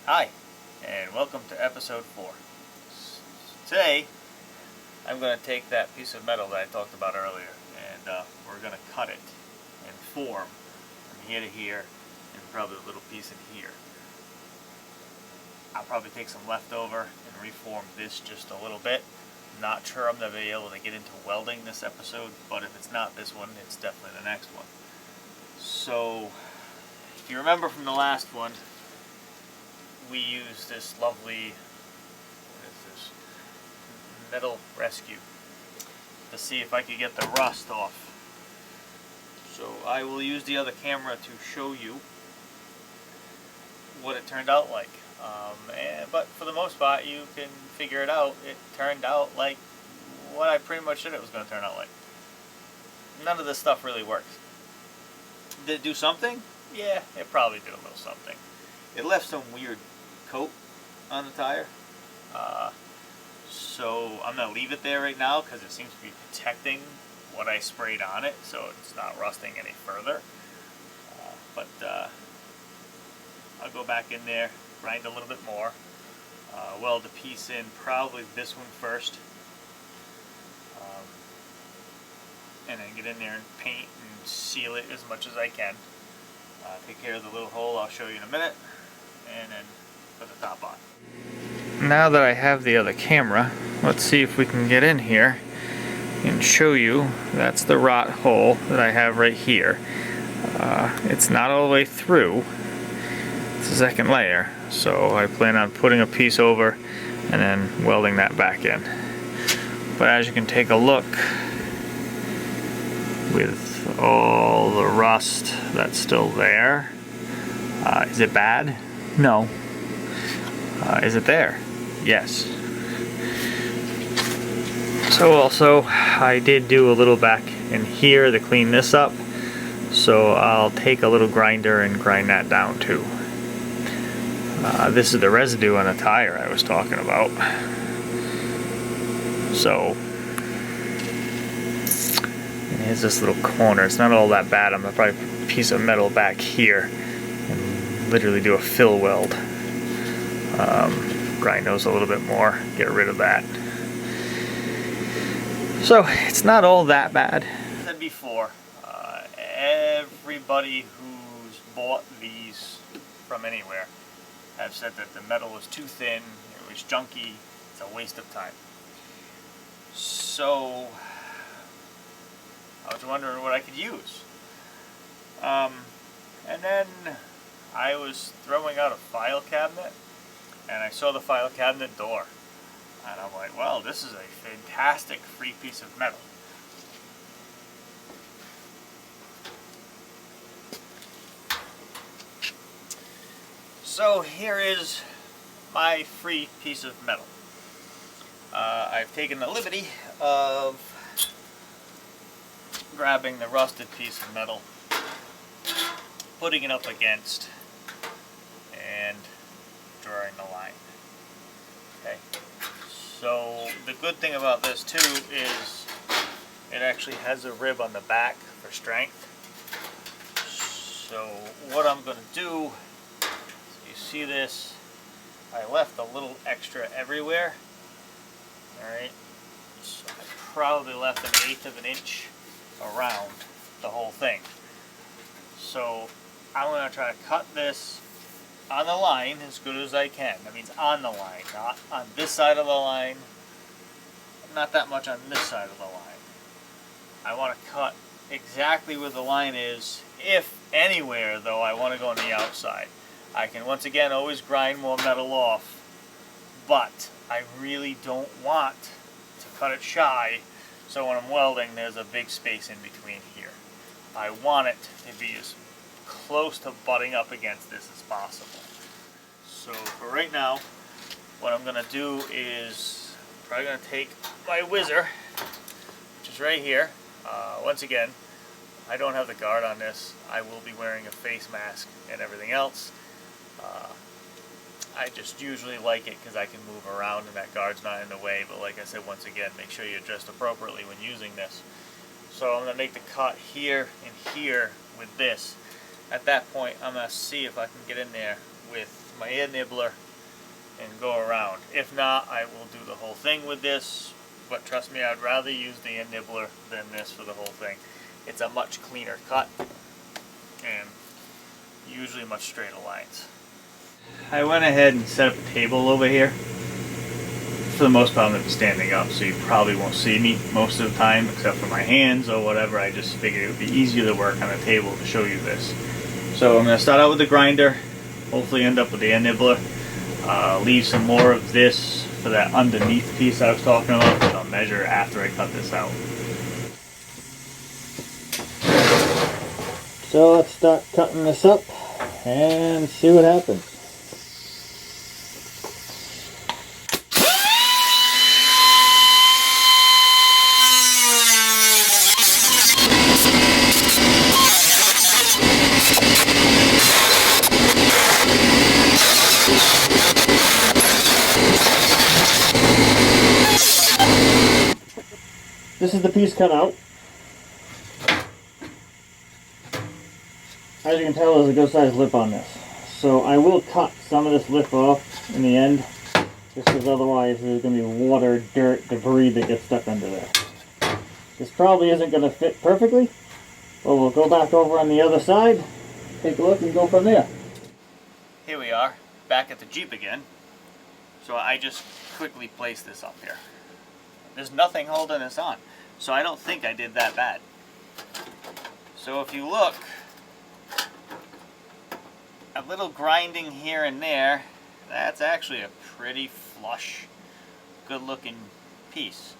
Hi, and welcome to episode 4. Today, I'm going to take that piece of metal that I talked about earlier, and we're going to cut it and form from here to here, and probably a little piece in here. I'll probably take some leftover and reform this just a little bit. Not sure I'm going to be able to get into welding this episode, but if it's not this one, it's definitely the next one. So, if you remember from the last one, we used this lovely, metal rescue to see if I could get the rust off. So I will use the other camera to show you what it turned out like. But for the most part, you can figure it out. It turned out like what I pretty much said it was going to turn out like. None of this stuff really works. Did it do something? Yeah, it probably did a little something. It left some weird coat on the tire. So I'm going to leave it there right now because it seems to be protecting what I sprayed on it, so it's not rusting any further. But I'll go back in there, grind a little bit more, weld a piece in, probably this one first, and then get in there and paint and seal it as much as I can. Take care of the little hole I'll show you in a minute, and then put the top on. Now that I have the other camera, let's see if we can get in here and show you. That's the rot hole that I have right here. It's not all the way through. It's the second layer, so I plan on putting a piece over and then welding that back in. But as you can take a look, with all the rust that's still there, is it bad? No. Is it there? Yes. So also, I did do a little back in here to clean this up, so I'll take a little grinder and grind that down too. This is the residue on the tire I was talking about. So, and here's this little corner. It's not all that bad. I'm gonna probably put a piece of metal back here and literally do a fill weld. Grind those a little bit more, get rid of that. So it's not all that bad. As I said before, everybody who's bought these from anywhere have said that the metal was too thin, it was junky, it's a waste of time. So I was wondering what I could use. And then I was throwing out a file cabinet, and I saw the file cabinet door. And I'm like, well, this is a fantastic free piece of metal. So here is my free piece of metal. I've taken the liberty of grabbing the rusted piece of metal, putting it up against, and drawing the line. Okay. So the good thing about this too is it actually has a rib on the back for strength. So what I'm going to do, you see this, I left a little extra everywhere. Alright, so I probably left 1/8 of an inch around the whole thing. So I'm going to try to cut this on the line as good as I can. That means on the line, not on this side of the line, not that much on this side of the line. I want to cut exactly where the line is. If anywhere though I want to go on the outside, I can once again always grind more metal off, but I really don't want to cut it shy, so when I'm welding there's a big space in between here. I want it to be as close to butting up against this as possible. So for right now, what I'm going to do is I'm probably going to take my whizzer, which is right here. Once again, I don't have the guard on this. I will be wearing a face mask and everything else. I just usually like it because I can move around and that guard's not in the way, but like I said, once again, make sure you're dressed appropriately when using this. So I'm going to make the cut here and here with this. At that point, I'm going to see if I can get in there with my end nibbler and go around. If not, I will do the whole thing with this, but trust me, I'd rather use the end nibbler than this for the whole thing. It's a much cleaner cut and usually much straighter lines. I went ahead and set up a table over here. For the most part, I'm going to be standing up, so you probably won't see me most of the time, except for my hands or whatever. I just figured it would be easier to work on a table to show you this. So I'm going to start out with the grinder, hopefully end up with the end nibbler. Leave some more of this for that underneath piece I was talking about, but I'll measure after I cut this out. So let's start cutting this up and see what happens. This is the piece cut out. As you can tell, there's a good sized lip on this. So I will cut some of this lip off in the end, just because otherwise there's going to be water, dirt, debris that gets stuck under there. This probably isn't going to fit perfectly, but we'll go back over on the other side, take a look, and go from there. Here we are, back at the Jeep again. So I just quickly placed this up here. There's nothing holding this on, so I don't think I did that bad. So if you look, a little grinding here and there, that's actually a pretty flush, good looking piece.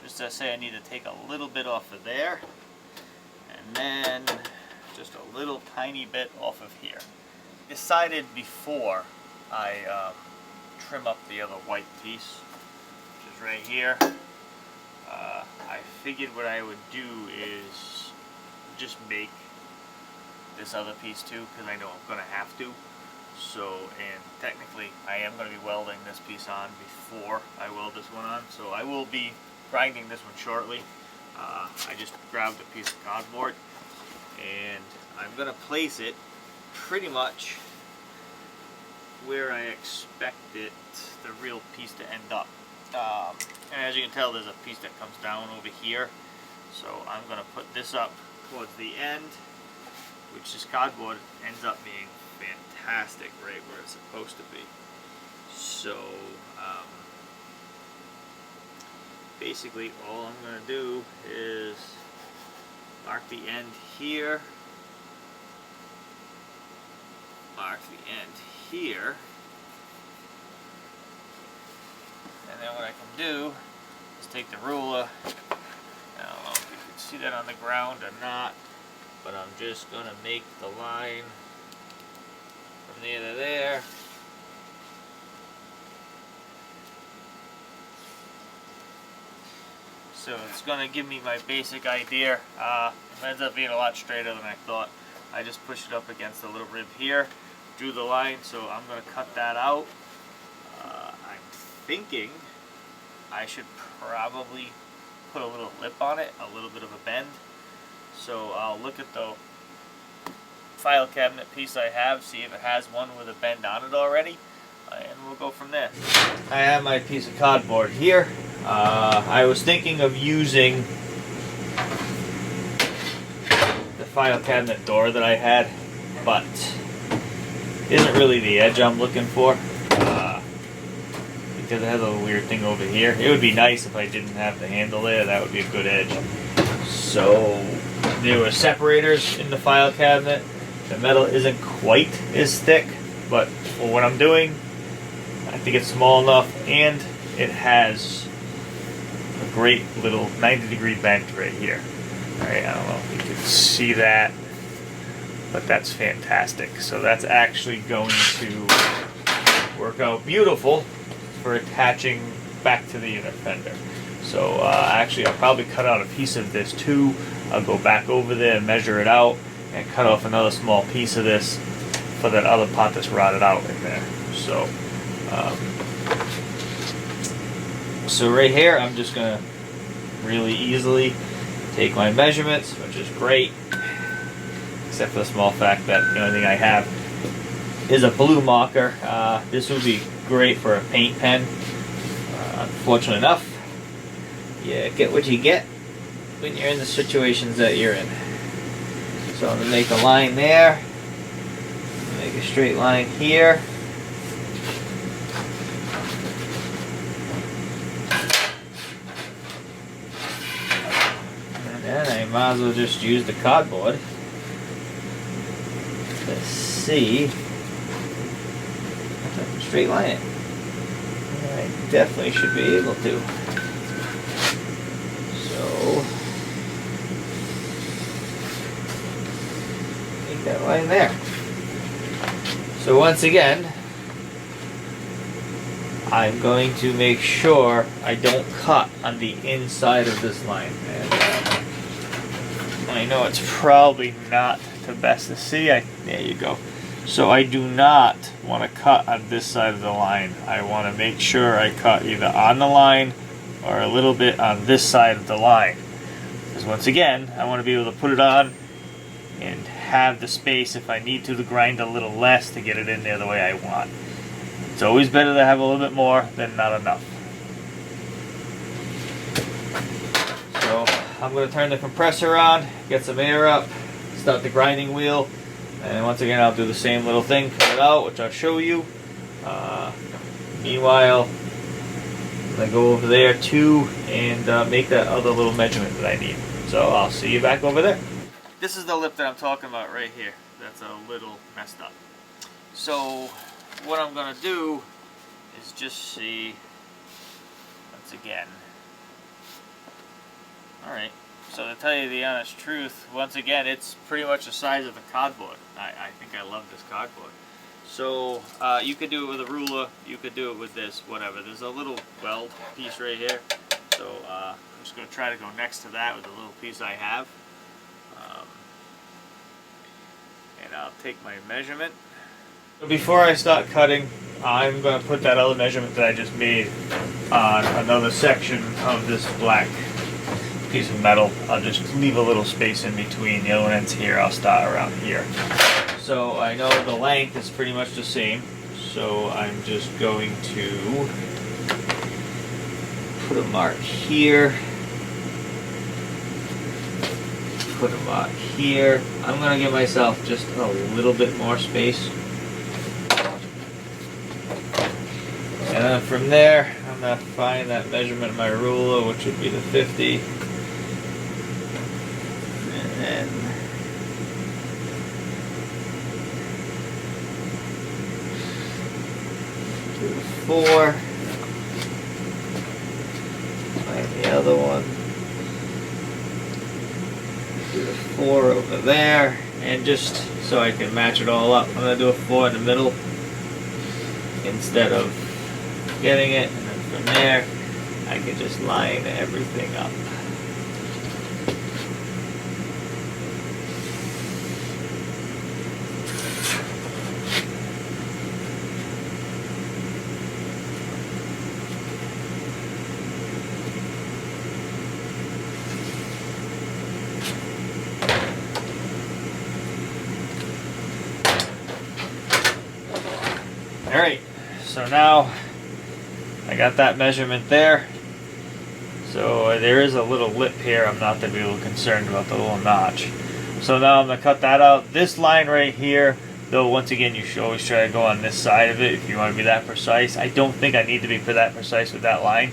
Just to say, I need to take a little bit off of there, and then just a little tiny bit off of here. Decided before I trim up the other white piece, which is right here. I figured what I would do is just make this other piece too, because I know I'm going to have to. So, and technically I am going to be welding this piece on before I weld this one on. So I will be grinding this one shortly. I just grabbed a piece of cardboard and I'm going to place it pretty much where I expect it, the real piece to end up. And as you can tell, there's a piece that comes down over here. So I'm going to put this up towards the end, which this cardboard ends up being fantastic right where it's supposed to be. So basically all I'm going to do is mark the end here, mark the end here, and then what I can do is take the ruler. I don't know if you can see that on the ground or not, but I'm just going to make the line from there to there. So it's going to give me my basic idea. It ends up being a lot straighter than I thought. I just pushed it up against the little rib here, drew the line, so I'm going to cut that out. I'm thinking I should probably put a little lip on it, a little bit of a bend. So I'll look at the file cabinet piece I have, see if it has one with a bend on it already, and we'll go from there. I have my piece of cardboard here. I was thinking of using the file cabinet door that I had, but isn't really the edge I'm looking for, because it has a little weird thing over here. It would be nice if I didn't have the handle there. That would be a good edge. So there were separators in the file cabinet. The metal isn't quite as thick, but for what I'm doing, I think it's small enough, and it has a great little 90-degree bend right here. Alright, I don't know if you can see that, but that's fantastic. So that's actually going to work out beautiful for attaching back to the inner fender. So actually I'll probably cut out a piece of this too. I'll go back over there and measure it out and cut off another small piece of this for that other part that's rotted out in there. So so right here I'm just gonna really easily take my measurements, which is great, except for the small fact that the only thing I have is a blue marker. This would be great for a paint pen. Unfortunately enough, you get what you get when you're in the situations that you're in. So I'm going to make a line there, make a straight line here. And then I might as well just use the cardboard to see if I can straight line it. And I definitely should be able to. So that line there. So once again, I'm going to make sure I don't cut on the inside of this line. And I know it's probably not the best to see. There you go. So I do not want to cut on this side of the line. I want to make sure I cut either on the line or a little bit on this side of the line. Because once again, I want to be able to put it on and have the space if I need to grind a little less to get it in there the way I want. It's always better to have a little bit more than not enough. So I'm going to turn the compressor on, get some air up, start the grinding wheel, and once again I'll do the same little thing, cut it out, which I'll show you. Meanwhile, I'm going to go over there too and make that other little measurement that I need. So I'll see you back over there. This is the lip that I'm talking about right here. That's a little messed up. So what I'm going to do is just see, once again. Alright, so to tell you the honest truth, once again, it's pretty much the size of a cardboard. I think I love this cardboard. So you could do it with a ruler, you could do it with this, whatever. There's a little weld piece right here. So I'm just going to try to go next to that with the little piece I have. And I'll take my measurement. So before I start cutting, I'm going to put that other measurement that I just made on another section of this black piece of metal. I'll just leave a little space in between. The other one ends here. I'll start around here. So I know the length is pretty much the same. So I'm just going to put a mark here. Put a mark here. I'm going to give myself just a little bit more space. And then from there, I'm going to find that measurement of my ruler, which would be the 50. And then do the 4. Find the other one. Do the 4 over there, and just so I can match it all up, I'm going to do a 4 in the middle instead of getting it, and then from there I can just line everything up. Alright, so now I got that measurement there. So there is a little lip here. I'm not that real concerned about the little notch. So now I'm going to cut that out. This line right here, though, once again, you should always try to go on this side of it if you want to be that precise. I don't think I need to be that precise with that line.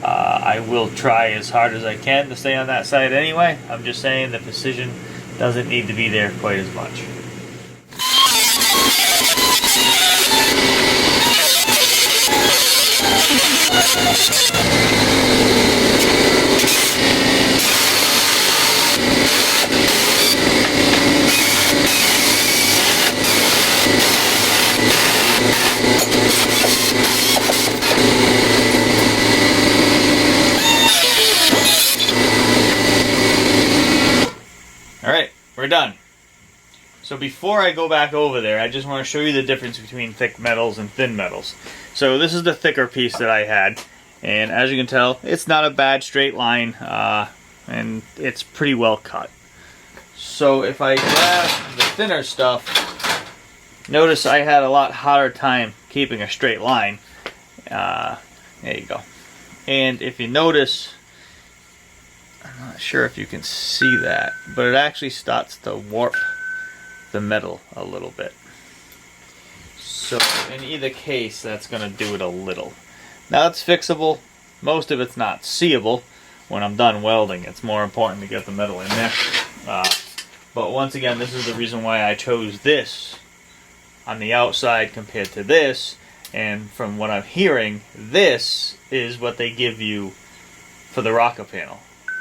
I will try as hard as I can to stay on that side anyway. I'm just saying the precision doesn't need to be there quite as much. Alright, we're done. So before I go back over there, I just want to show you the difference between thick metals and thin metals. So this is the thicker piece that I had, and as you can tell, it's not a bad straight line, and it's pretty well cut. So if I grab the thinner stuff, Notice I had a lot harder time keeping a straight line. There you go. And if you notice, I'm not sure if you can see that, but it actually starts to warp the metal a little bit. So in either case, that's going to do it a little. Now it's fixable. Most of it's not seeable when I'm done welding. It's more important to get the metal in there. But once again, this is the reason why I chose this on the outside compared to this. And from what I'm hearing, this is what they give you for the rocker panel,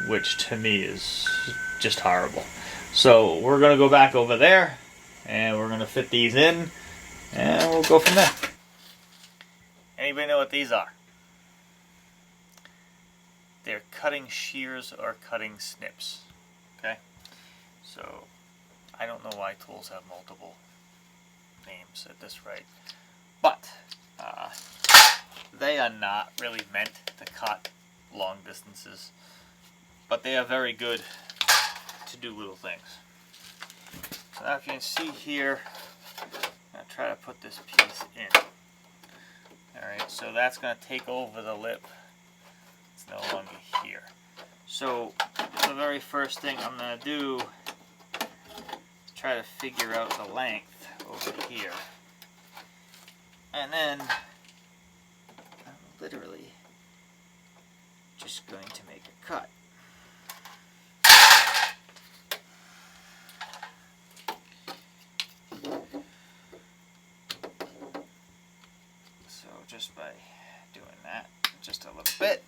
which to me is just horrible. So we're going to go back over there and we're going to fit these in and we'll go from there. Anybody know what these are? They're cutting shears or cutting snips. Okay? So I don't know why tools have multiple names at this rate. But they are not really meant to cut long distances. But they are very good to do little things. So now if you can see here, I'm going to try to put this piece in. Alright, so that's going to take over the lip. It's no longer here. So the very first thing I'm going to do is try to figure out the length over here. And then I'm literally just going to make a cut. So just by doing that just a little bit,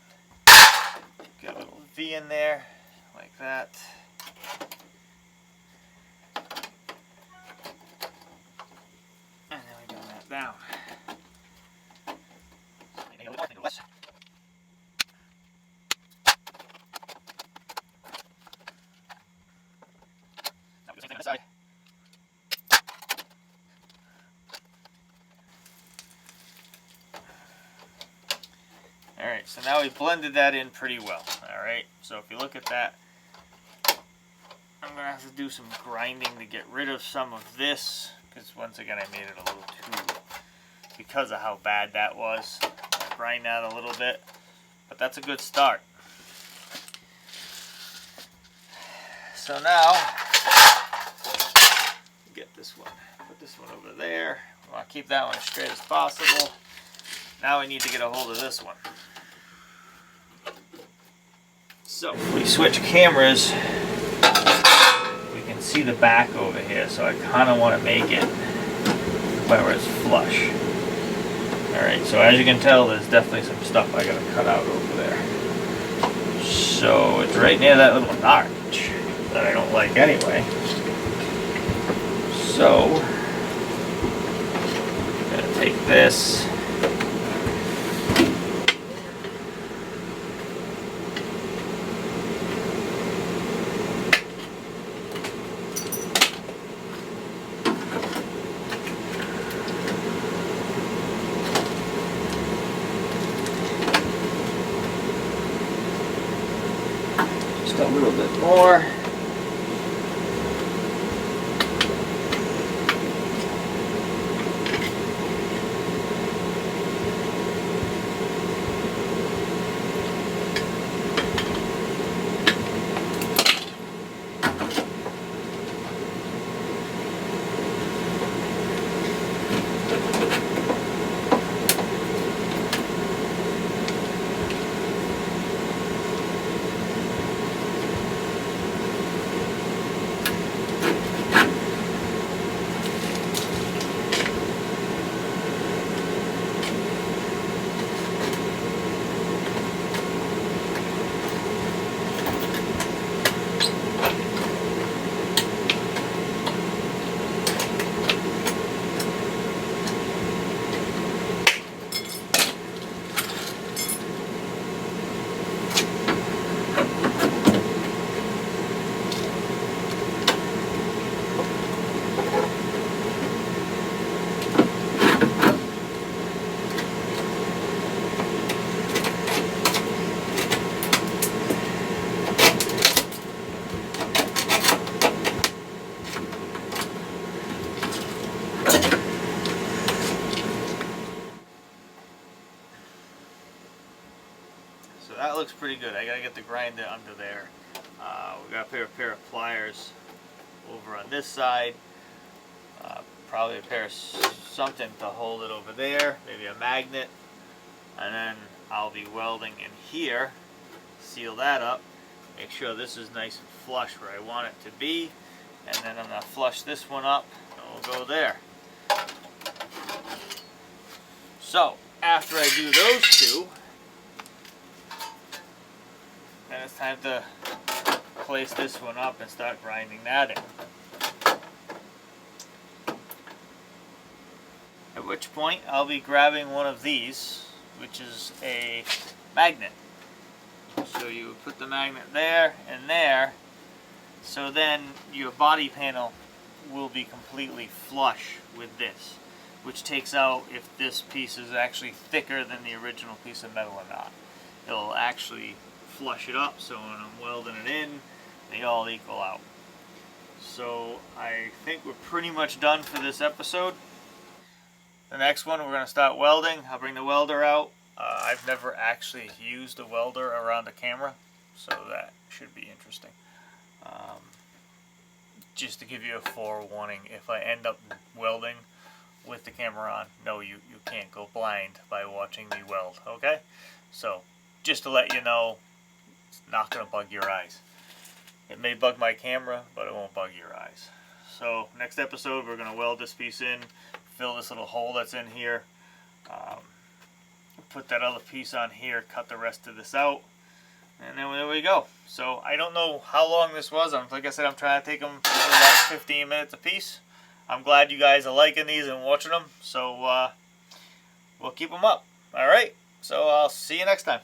get a little V in there like that. And then we bring that down. Alright, so now we blended that in pretty well. Alright, so if you look at that, I'm going to have to do some grinding to get rid of some of this, because once again I made it a little too, because of how bad that was. I'll grind that a little bit, but that's a good start. So now, get this one, put this one over there. We want to keep that one as straight as possible. Now we need to get a hold of this one. So we switch cameras, we can see the back over here, so I kind of want to make it where it's flush. Alright, so as you can tell, there's definitely some stuff I gotta cut out over there. So it's right near that little notch that I don't like anyway. So I'm gonna take this. A little bit more. that looks pretty good. I gotta get the grinder under there. We got a pair of pliers over on this side. Probably a pair of something to hold it over there, maybe a magnet. And then I'll be welding in here, seal that up, make sure this is nice and flush where I want it to be. And then I'm gonna flush this one up and we'll go there. So, after I do those two, then it's time to place this one up and start grinding that in. At which point I'll be grabbing one of these, which is a magnet. So you put the magnet there and there, so then your body panel will be completely flush with this, which takes out if this piece is actually thicker than the original piece of metal or not. It'll actually flush it up, so when I'm welding it in, they all equal out. So I think we're pretty much done for this episode. The next one we're going to start welding. I'll bring the welder out. I've never actually used a welder around a camera, so that should be interesting. Just to give you a forewarning, if I end up welding with the camera on, no, you can't go blind by watching me weld, okay? So, just to let you know, it's not going to bug your eyes. It may bug my camera, but it won't bug your eyes. So, next episode, we're going to weld this piece in, fill this little hole that's in here, put that other piece on here, cut the rest of this out, and then there we go. So I don't know how long this was. Like I said, I'm trying to take them for about 15 minutes a piece. I'm glad you guys are liking these and watching them, so we'll keep them up. Alright, so I'll see you next time.